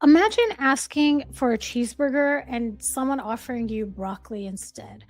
Imagine asking for a cheeseburger and someone offering you broccoli instead.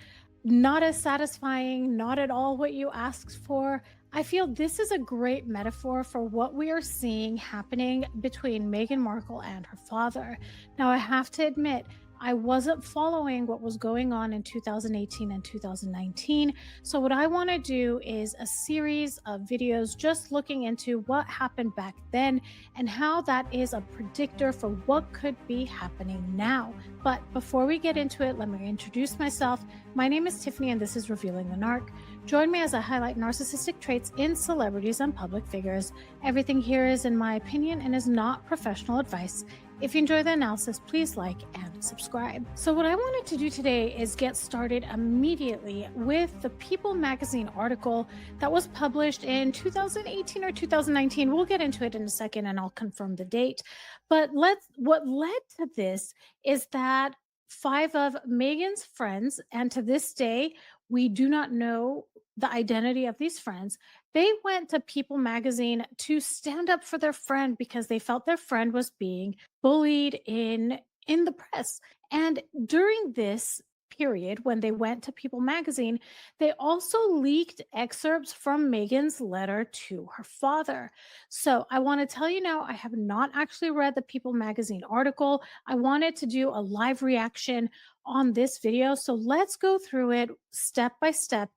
Not as satisfying, not at all what you asked for. I feel this is a great metaphor for what we are seeing happening between Meghan Markle and her father. Now, I have to admit, I wasn't following what was going on in 2018 and 2019. So, what I want to do is a series of videos just looking into what happened back then and how that is a predictor for what could be happening now. But before we get into it, let me introduce myself. My name is Tiffany, and this is Revealing the Narc. Join me as I highlight narcissistic traits in celebrities and public figures. Everything here is in my opinion and is not professional advice. If you enjoy the analysis, please like and subscribe. So what I wanted to do today is get started immediately with the People magazine article that was published in 2018 or 2019. We'll get into it in a second and I'll confirm the date. But what led to this is that five of Meghan's friends, and to this day, we do not know the identity of these friends. They went to People magazine to stand up for their friend because they felt their friend was being bullied in the press. And during this period when they went to People magazine, they also leaked excerpts from Meghan's letter to her father. So I want to tell you now, I have not actually read the People magazine article. I wanted to do a live reaction on this video. So let's go through it step by step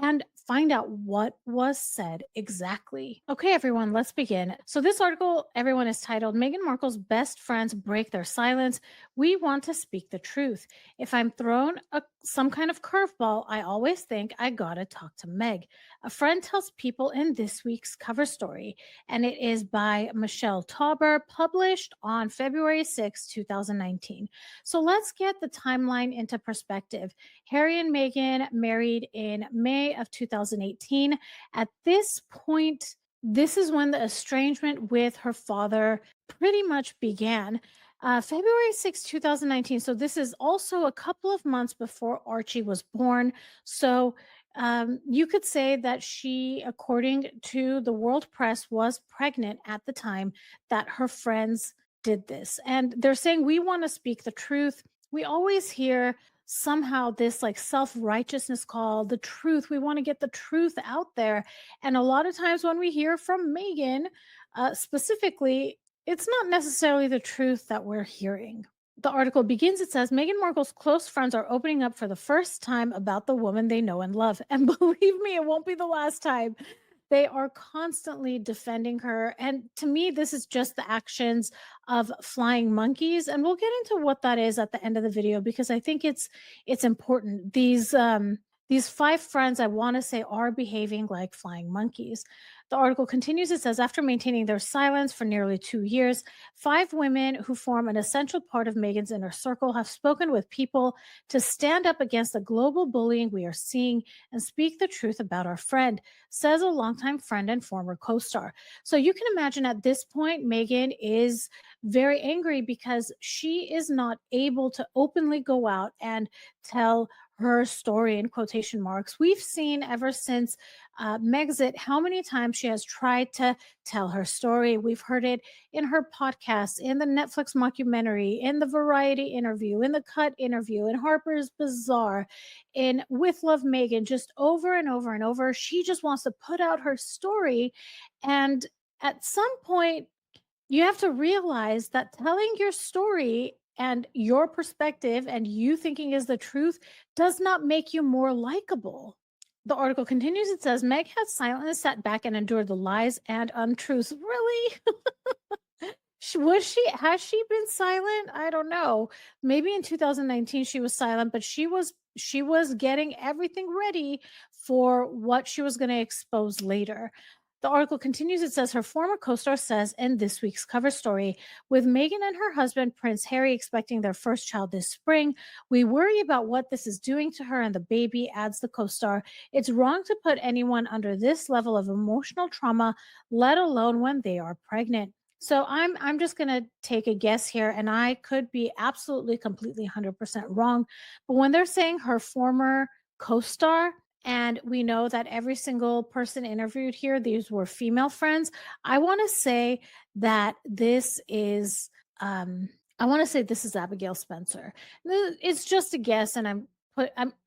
and find out what was said exactly. Okay, everyone, let's begin. So, this article, everyone, is titled Meghan Markle's Best Friends Break Their Silence. We want to speak the truth. If I'm thrown some kind of curveball, I always think I gotta talk to Meg. A friend tells People in this week's cover story, and it is by Michelle Tauber, published on February 6, 2019. So, let's get the timeline into perspective. Harry and Meghan married in May of 2018. At this point, this is when the estrangement with her father pretty much began. February 6, 2019. So this is also a couple of months before Archie was born. So you could say that she, according to the world press, was pregnant at the time that her friends did this. And they're saying, we want to speak the truth. We always hear somehow this like self-righteousness call, the truth. We want to get the truth out there. And a lot of times when we hear from Meghan, specifically, it's not necessarily the truth that we're hearing. The article begins, it says Meghan Markle's close friends are opening up for the first time about the woman they know and love. And believe me, it won't be the last time. They are constantly defending her. And to me, this is just the actions of flying monkeys. And we'll get into what that is at the end of the video because I think it's important. These five friends, I want to say, are behaving like flying monkeys. The article continues. It says, after maintaining their silence for nearly 2 years, five women who form an essential part of Meghan's inner circle have spoken with People to stand up against the global bullying we are seeing and speak the truth about our friend, says a longtime friend and former co-star. So you can imagine at this point, Meghan is very angry because she is not able to openly go out and tell her story in quotation marks. We've seen ever since Megxit how many times she has tried to tell her story. We've heard it in her podcast, in the Netflix mockumentary, in the Variety interview, in the Cut interview, in Harper's Bazaar, in With Love Meghan, just over and over and over. She just wants to put out her story. And at some point, you have to realize that telling your story and your perspective and you thinking is the truth does not make you more likable. The article continues. It says Meg has silently sat back and endured the lies and untruths. Really? Has she been silent? I don't know. Maybe in 2019 she was silent, but she was getting everything ready for what she was going to expose later. The article continues. It says her former co-star says in this week's cover story, with Meghan and her husband Prince Harry expecting their first child this spring, we worry about what this is doing to her and the baby, adds the co-star. It's wrong to put anyone under this level of emotional trauma, let alone when they are pregnant. So I'm just going to take a guess here, and I could be absolutely completely 100% wrong, but when they're saying her former co-star, and we know that every single person interviewed here, these were female friends, I want to say that this is I want to say this is Abigail Spencer. It's just a guess, and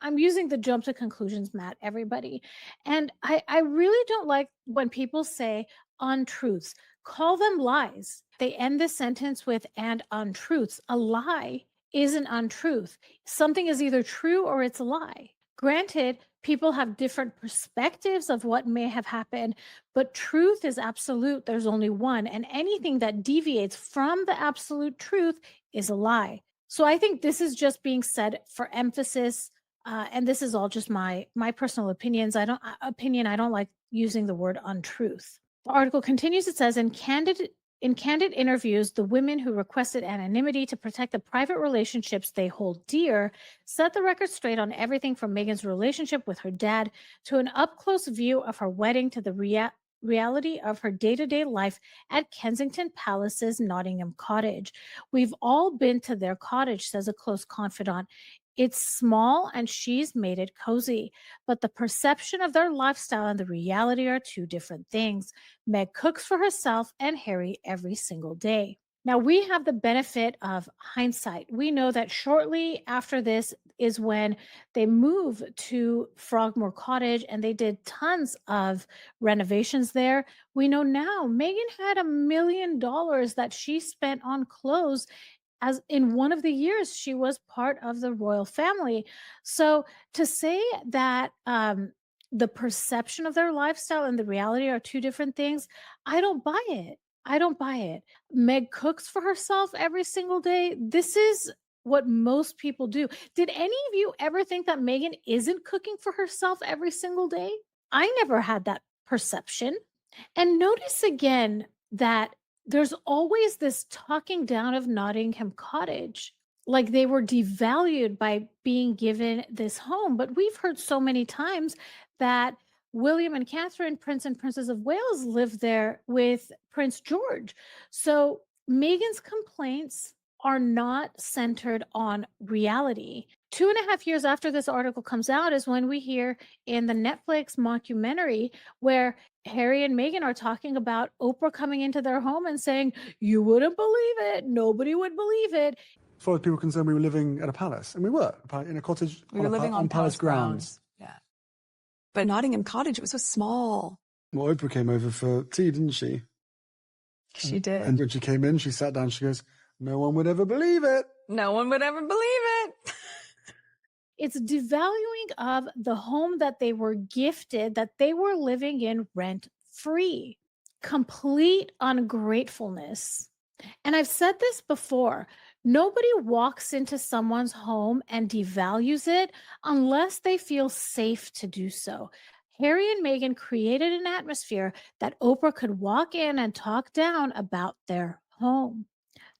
I'm using the jump to conclusions, Matt, everybody. And I really don't like when people say untruths. Call them lies. They end the sentence with and untruths. A lie is an untruth. Something is either true or it's a lie. Granted, people have different perspectives of what may have happened, but truth is absolute. There's only one. And anything that deviates from the absolute truth is a lie. So I think this is just being said for emphasis. And this is all just my personal opinions. I don't like using the word untruth. The article continues. It says, in candid interviews, the women who requested anonymity to protect the private relationships they hold dear set the record straight on everything from Meghan's relationship with her dad to an up close view of her wedding to the reality of her day to day life at Kensington Palace's Nottingham Cottage. We've all been to their cottage, says a close confidant. It's small and she's made it cozy, but the perception of their lifestyle and the reality are two different things. Meg cooks for herself and Harry every single day. Now, we have the benefit of hindsight. We know that shortly after this is when they move to Frogmore Cottage and they did tons of renovations there. We know now Meghan had $1 million that she spent on clothes as in one of the years she was part of the royal family. So to say that the perception of their lifestyle and the reality are two different things, I don't buy it. I don't buy it. Meg cooks for herself every single day. This is what most people do. Did any of you ever think that Meghan isn't cooking for herself every single day? I never had that perception. And notice again that there's always this talking down of Nottingham Cottage, like they were devalued by being given this home. But we've heard so many times that William and Catherine, Prince and Princess of Wales, lived there with Prince George. So Meghan's complaints are not centered on reality. 2.5 years after this article comes out is when we hear in the Netflix mockumentary where Harry and Meghan are talking about Oprah coming into their home and saying, "You wouldn't believe it. Nobody would believe it." As far as people were concerned, we were living at a palace, and we were in a cottage. We were living on palace grounds. Yeah. But Nottingham Cottage, it was so small. Well, Oprah came over for tea, didn't she? She did. And when she came in, she sat down, she goes, "No one would ever believe it." No one would ever believe it. It's devaluing of the home that they were gifted, that they were living in rent free. Complete ungratefulness. And I've said this before, nobody walks into someone's home and devalues it unless they feel safe to do so. Harry and Meghan created an atmosphere that Oprah could walk in and talk down about their home.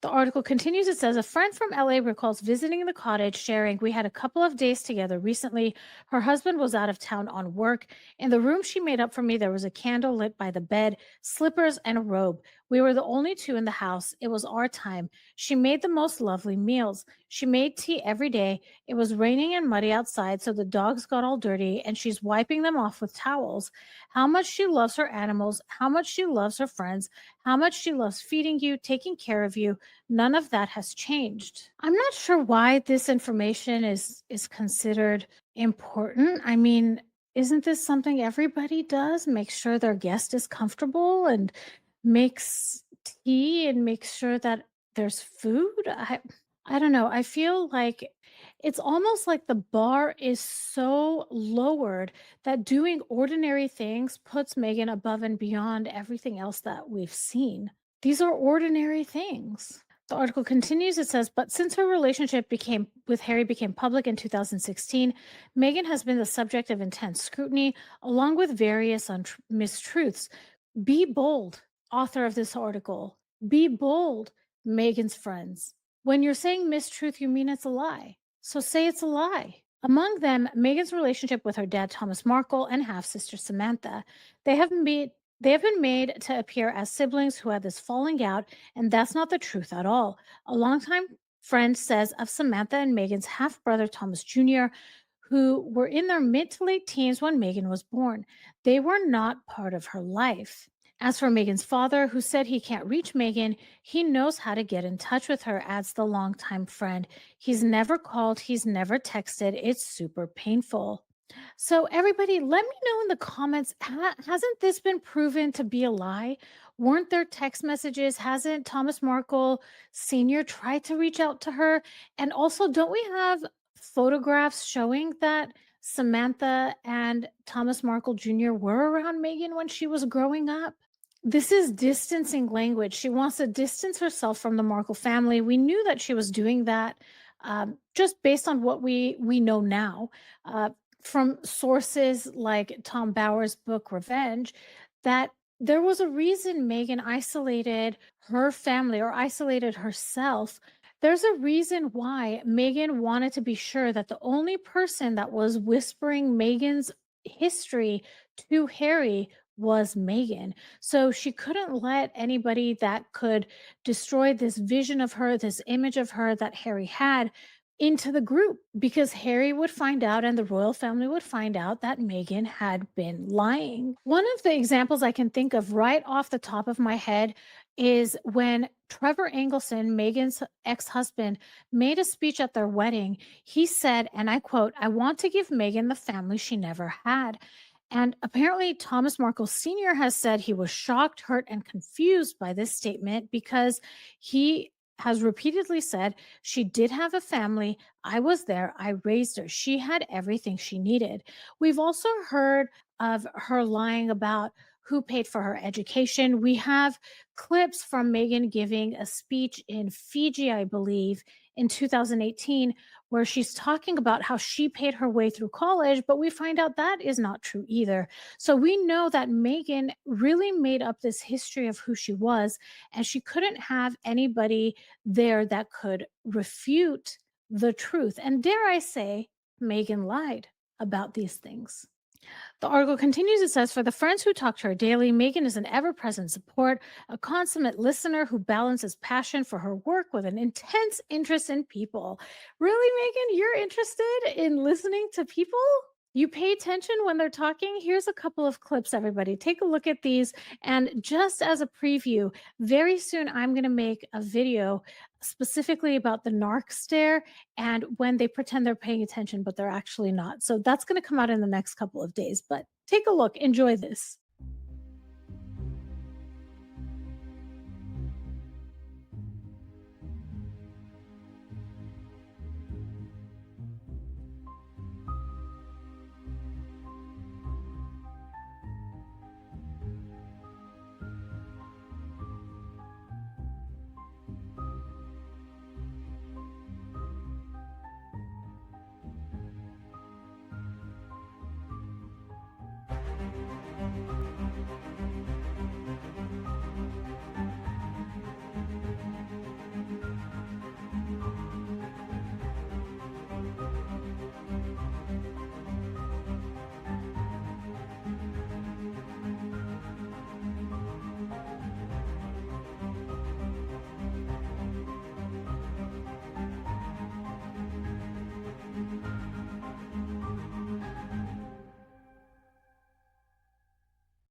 The article continues. It says, a friend from LA recalls visiting the cottage, sharing, "We had a couple of days together recently. Her husband was out of town on work. In the room she made up for me, there was a candle lit by the bed, slippers, and a robe. We were the only two in the house. It was our time. She made the most lovely meals. She made tea every day. It was raining and muddy outside, so the dogs got all dirty, and she's wiping them off with towels. How much she loves her animals, how much she loves her friends, how much she loves feeding you, taking care of you. None of that has changed." I'm not sure why this information is considered important. I mean, isn't this something everybody does? Make sure their guest is comfortable and makes tea and makes sure that there's food. I don't know. I feel like it's almost like the bar is so lowered that doing ordinary things puts Meghan above and beyond everything else that we've seen. These are ordinary things. The article continues. It says, but since her relationship with Harry became public in 2016, Meghan has been the subject of intense scrutiny, along with various mistruths. Be bold, author of this article. Be bold, Meghan's friends. When you're saying mistruth, you mean it's a lie. So say it's a lie. Among them, Meghan's relationship with her dad, Thomas Markle, and half-sister Samantha. They have been made to appear as siblings who had this falling out, and that's not the truth at all. A longtime friend says of Samantha and Meghan's half-brother, Thomas Jr., who were in their mid to late teens when Meghan was born. They were not part of her life. As for Megan's father, who said he can't reach Megan, he knows how to get in touch with her, adds the longtime friend. He's never called, he's never texted. It's super painful. So, everybody, let me know in the comments, hasn't this been proven to be a lie? Weren't there text messages? Hasn't Thomas Markle Sr. tried to reach out to her? And also, don't we have photographs showing that Samantha and Thomas Markle Jr. were around Megan when she was growing up? This is distancing language. She wants to distance herself from the Markle family. We knew that she was doing that, just based on what we know now, uh, from sources like Tom Bauer's book Revenge, that there was a reason Megan isolated her family or isolated herself. There's a reason why Megan wanted to be sure that the only person that was whispering Megan's history to Harry was Megan. So she couldn't let anybody that could destroy this vision of her, this image of her that Harry had, into the group, because Harry would find out and the royal family would find out that Megan had been lying. One of the examples I can think of right off the top of my head is when Trevor Engelson, Megan's ex husband, made a speech at their wedding. He said, and I quote, "I want to give Megan the family she never had." And apparently, Thomas Markle Sr. has said he was shocked, hurt, and confused by this statement because he has repeatedly said, "She did have a family. I was there. I raised her. She had everything she needed." We've also heard of her lying about who paid for her education. We have clips from Megan giving a speech in Fiji, I believe, in 2018, where she's talking about how she paid her way through college, but we find out that is not true either. So we know that Megan really made up this history of who she was, and she couldn't have anybody there that could refute the truth. And dare I say, Megan lied about these things. The article continues. It says, "For the friends who talk to her daily, Megan is an ever present support, a consummate listener who balances passion for her work with an intense interest in people." Really, Megan, you're interested in listening to people? You pay attention when they're talking? Here's a couple of clips, everybody. Take a look at these. And just as a preview, very soon I'm going to make a video specifically about the narc stare and when they pretend they're paying attention, but they're actually not. So that's going to come out in the next couple of days. But take a look, enjoy this.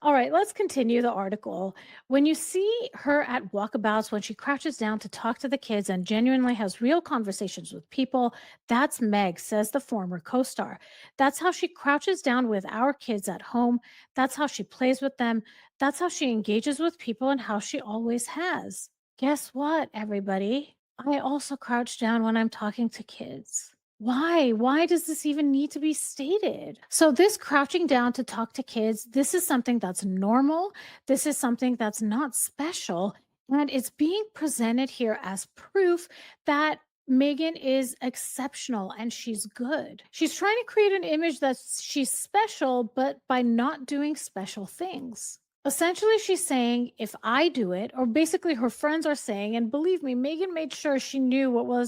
All right, let's continue the article. When you see her at walkabouts, when she crouches down to talk to the kids and genuinely has real conversations with people, that's Meg, says the former co star. That's how she crouches down with our kids at home. That's how she plays with them. That's how she engages with people and how she always has. Guess what, everybody? I also crouch down when I'm talking to kids. Why? Why does this even need to be stated? So, this crouching down to talk to kids, this is something that's normal. This is something that's not special. And it's being presented here as proof that Megan is exceptional and she's good. She's trying to create an image that she's special, but by not doing special things. Essentially, she's saying, if I do it, or basically her friends are saying, and believe me, Megan made sure she knew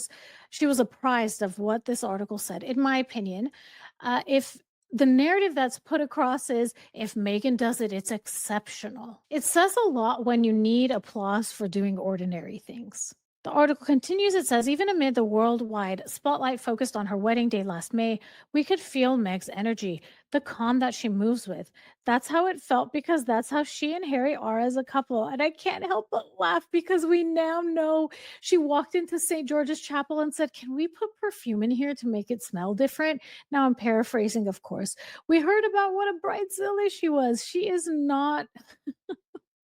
she was apprised of what this article said, in my opinion. If the narrative that's put across is, if Megan does it, it's exceptional. It says a lot when you need applause for doing ordinary things. The article continues. It says, even amid the worldwide spotlight focused on her wedding day last May, we could feel Meg's energy, the calm that she moves with. That's how it felt because that's how she and Harry are as a couple. And I can't help but laugh because we now know she walked into St. George's Chapel and said, can we put perfume in here to make it smell different? Now I'm paraphrasing, of course. We heard about what a bridezilla she was. She is not.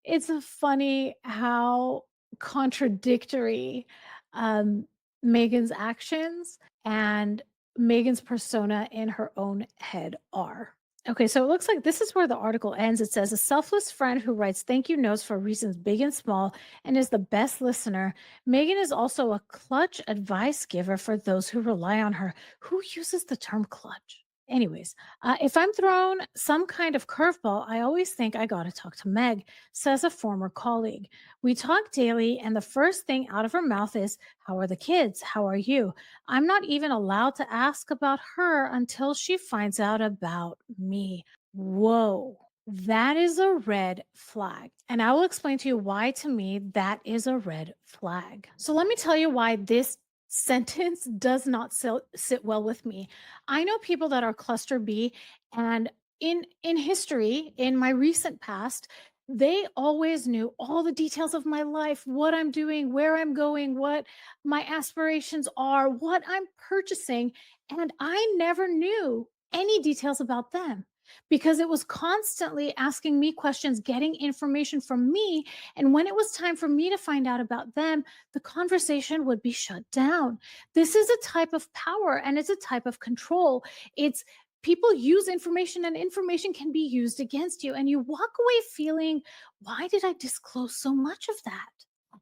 It's funny how contradictory, um, Meghan's actions and Meghan's persona in her own head are. Okay, so it looks like this is where the article ends. It says, a selfless friend who writes thank you notes for reasons big and small and is the best listener. Meghan is also a clutch advice giver for those who rely on her. Who uses the term clutch? Anyways, if I'm thrown some kind of curveball, I always think I got to talk to Meg, says a former colleague. We talk daily, and the first thing out of her mouth is, how are the kids? How are you? I'm not even allowed to ask about her until she finds out about me. Whoa. That is a red flag. And I will explain to you why, to me, that is a red flag. So let me tell you why this sentence does not sit well with me. I know people that are cluster B, and in history, in my recent past, they always knew all the details of my life, what I'm doing, where I'm going, what my aspirations are, what I'm purchasing, and I never knew any details about them because it was constantly asking me questions, getting information from me, and when it was time for me to find out about them, the conversation would be shut down. This is a type of power and it's a type of control. It's people use information and information can be used against you. And you walk away feeling, why did I disclose so much of that?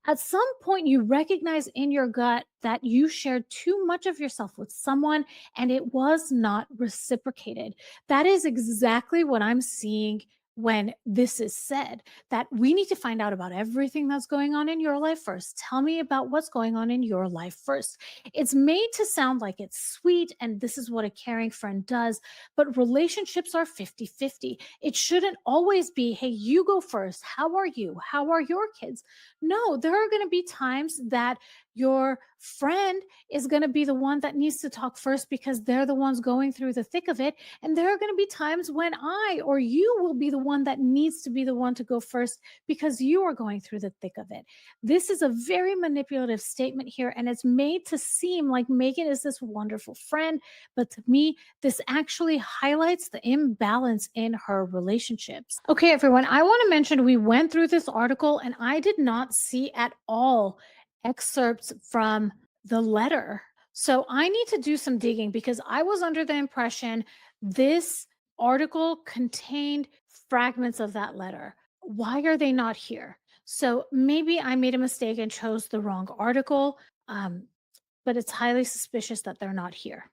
At some point, you recognize in your gut that you shared too much of yourself with someone and it was not reciprocated. That is exactly what I'm seeing when this is said, that we need to find out about everything that's going on in your life first. Tell me about what's going on in your life first. It's made to sound like it's sweet and this is what a caring friend does, but relationships are 50-50. It shouldn't always be, hey, you go first. How are you? How are your kids? No, there are going to be times that your friend is going to be the one that needs to talk first because they're the ones going through the thick of it. And there are going to be times when I or you will be the one that needs to be the one to go first because you are going through the thick of it. This is a very manipulative statement here, and it's made to seem like Meghan is this wonderful friend. But to me, this actually highlights the imbalance in her relationships. Okay, everyone, I want to mention we went through this article and I did not see at all excerpts from the letter. So I need to do some digging because I was under the impression this article contained fragments of that letter. Why are they not here? So maybe I made a mistake and chose the wrong article, but it's highly suspicious that they're not here.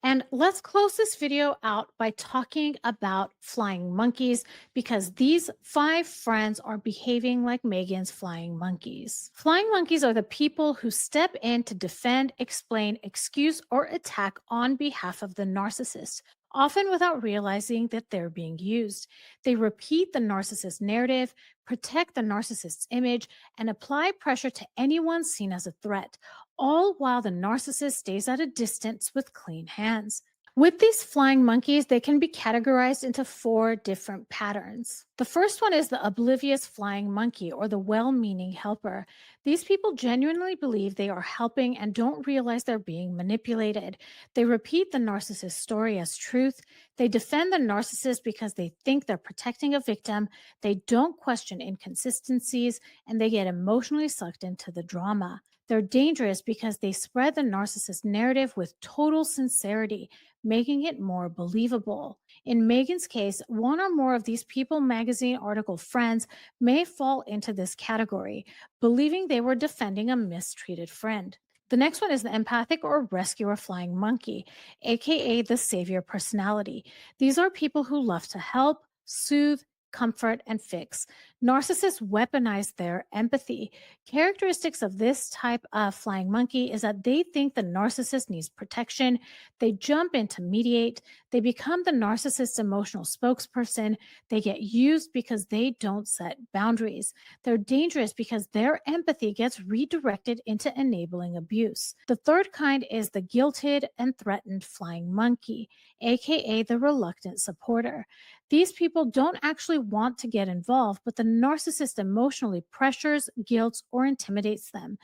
And let's close this video out by talking about flying monkeys because these 5 friends are behaving like Meghan's flying monkeys. Flying monkeys are the people who step in to defend, explain, excuse, or attack on behalf of the narcissist, often without realizing that they're being used. They repeat the narcissist narrative, protect the narcissist's image, and apply pressure to anyone seen as a threat, all while the narcissist stays at a distance with clean hands. With these flying monkeys, they can be categorized into 4 different patterns. The first one is the oblivious flying monkey, or the well-meaning helper. These people genuinely believe they are helping and don't realize they're being manipulated. They repeat the narcissist's story as truth. They defend the narcissist because they think they're protecting a victim. They don't question inconsistencies, and they get emotionally sucked into the drama. They're dangerous because they spread the narcissist narrative with total sincerity, making it more believable. In Meghan's case, one or more of these People magazine article friends may fall into this category, believing they were defending a mistreated friend. The next one is the empathic or rescuer flying monkey, aka the savior personality. These are people who love to help, soothe, comfort, and fix. Narcissists weaponize their empathy. Characteristics of this type of flying monkey is that they think the narcissist needs protection. They jump in to mediate. They become the narcissist's emotional spokesperson. They get used because they don't set boundaries. They're dangerous because their empathy gets redirected into enabling abuse. The third kind is the guilted and threatened flying monkey, aka the reluctant supporter. These people don't actually want to get involved, but the narcissist emotionally pressures, guilts, or intimidates them.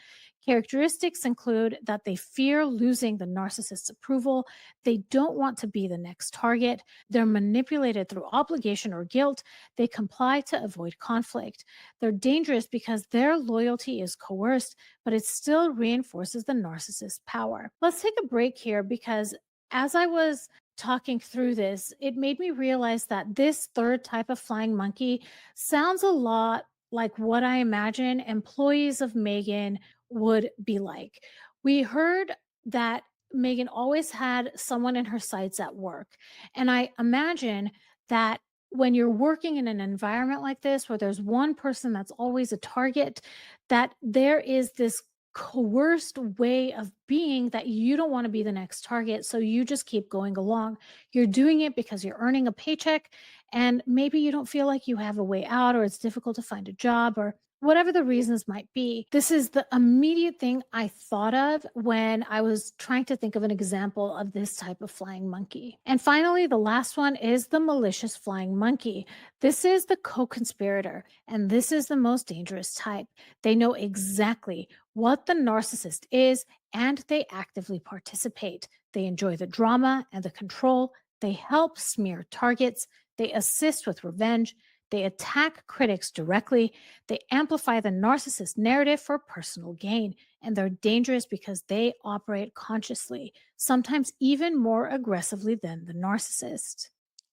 Characteristics include that they fear losing the narcissist's approval, they don't want to be the next target, they're manipulated through obligation or guilt, they comply to avoid conflict. They're dangerous because their loyalty is coerced, but it still reinforces the narcissist's power. Let's take a break here because as I was talking through this, it made me realize that this third type of flying monkey sounds a lot like what I imagine employees of Meghan would be like. We heard that Meghan always had someone in her sights at work. And I imagine that when you're working in an environment like this, where there's one person that's always a target, that there is this coerced way of being that you don't want to be the next target. So you just keep going along. You're doing it because you're earning a paycheck and maybe you don't feel like you have a way out or it's difficult to find a job or whatever the reasons might be. This is the immediate thing I thought of when I was trying to think of an example of this type of flying monkey. And finally, the last one is the malicious flying monkey. This is the co-conspirator, and this is the most dangerous type. They know exactly what the narcissist is, and they actively participate. They enjoy the drama and the control. They help smear targets. They assist with revenge. They attack critics directly. They amplify the narcissist narrative for personal gain. And they're dangerous because they operate consciously, sometimes even more aggressively than the narcissist.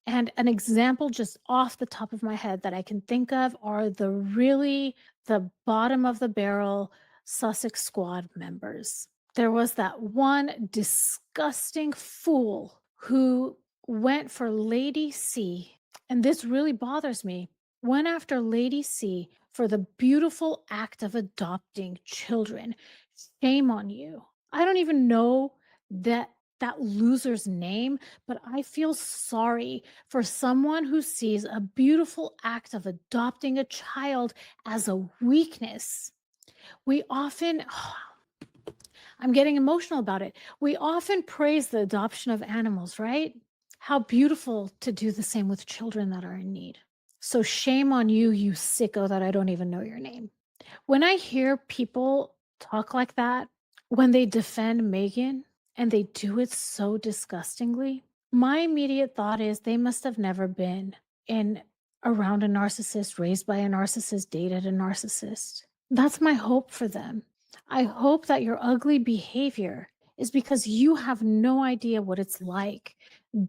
And an example just off the top of my head that I can think of are the bottom of the barrel Sussex Squad members. There was that one disgusting fool who went for Lady C, and this really bothers me, went after Lady C for the beautiful act of adopting children. Shame on you. I don't even know that loser's name, but I feel sorry for someone who sees a beautiful act of adopting a child as a weakness. We often, I'm getting emotional about it. We often praise the adoption of animals, right? How beautiful to do the same with children that are in need. So shame on you, you sicko that I don't even know your name. When I hear people talk like that, when they defend Meghan and they do it so disgustingly, my immediate thought is they must have never been in around a narcissist, raised by a narcissist, dated a narcissist. That's my hope for them. I hope that your ugly behavior is because you have no idea what it's like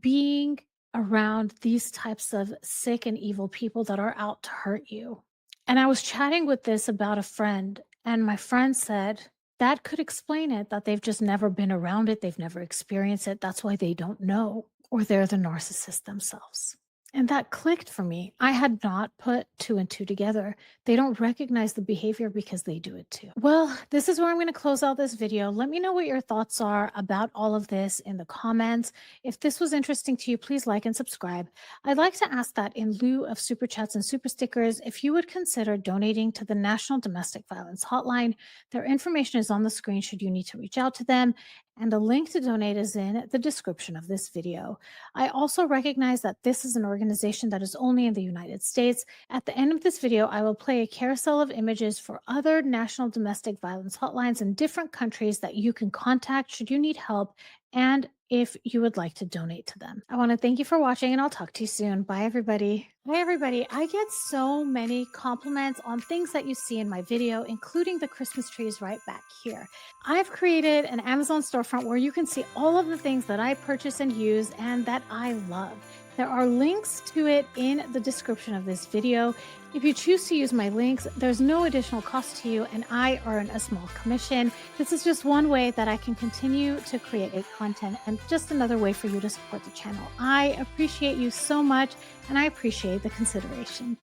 being around these types of sick and evil people that are out to hurt you. And I was chatting with this about a friend, and my friend said that could explain it, that they've just never been around it, they've never experienced it. That's why they don't know, or they're the narcissist themselves. And that clicked for me. I had not put two and two together. They don't recognize the behavior because they do it too. Well, this is where I'm going to close out this video. Let me know what your thoughts are about all of this in the comments. If this was interesting to you, please like and subscribe. I'd like to ask that in lieu of super chats and super stickers, if you would consider donating to the National Domestic Violence Hotline. Their information is on the screen should you need to reach out to them, and a link to donate is in the description of this video. I also recognize that this is an organization that is only in the United States. At the end of this video, I will play a carousel of images for other national domestic violence hotlines in different countries that you can contact should you need help and if you would like to donate to them. I want to thank you for watching, and I'll talk to you soon. Bye, everybody. Hi, everybody. I get so many compliments on things that you see in my video, including the Christmas trees right back here. I've created an Amazon storefront where you can see all of the things that I purchase and use and that I love. There are links to it in the description of this video. If you choose to use my links, there's no additional cost to you and I earn a small commission. This is just one way that I can continue to create content and just another way for you to support the channel. I appreciate you so much and I appreciate the consideration.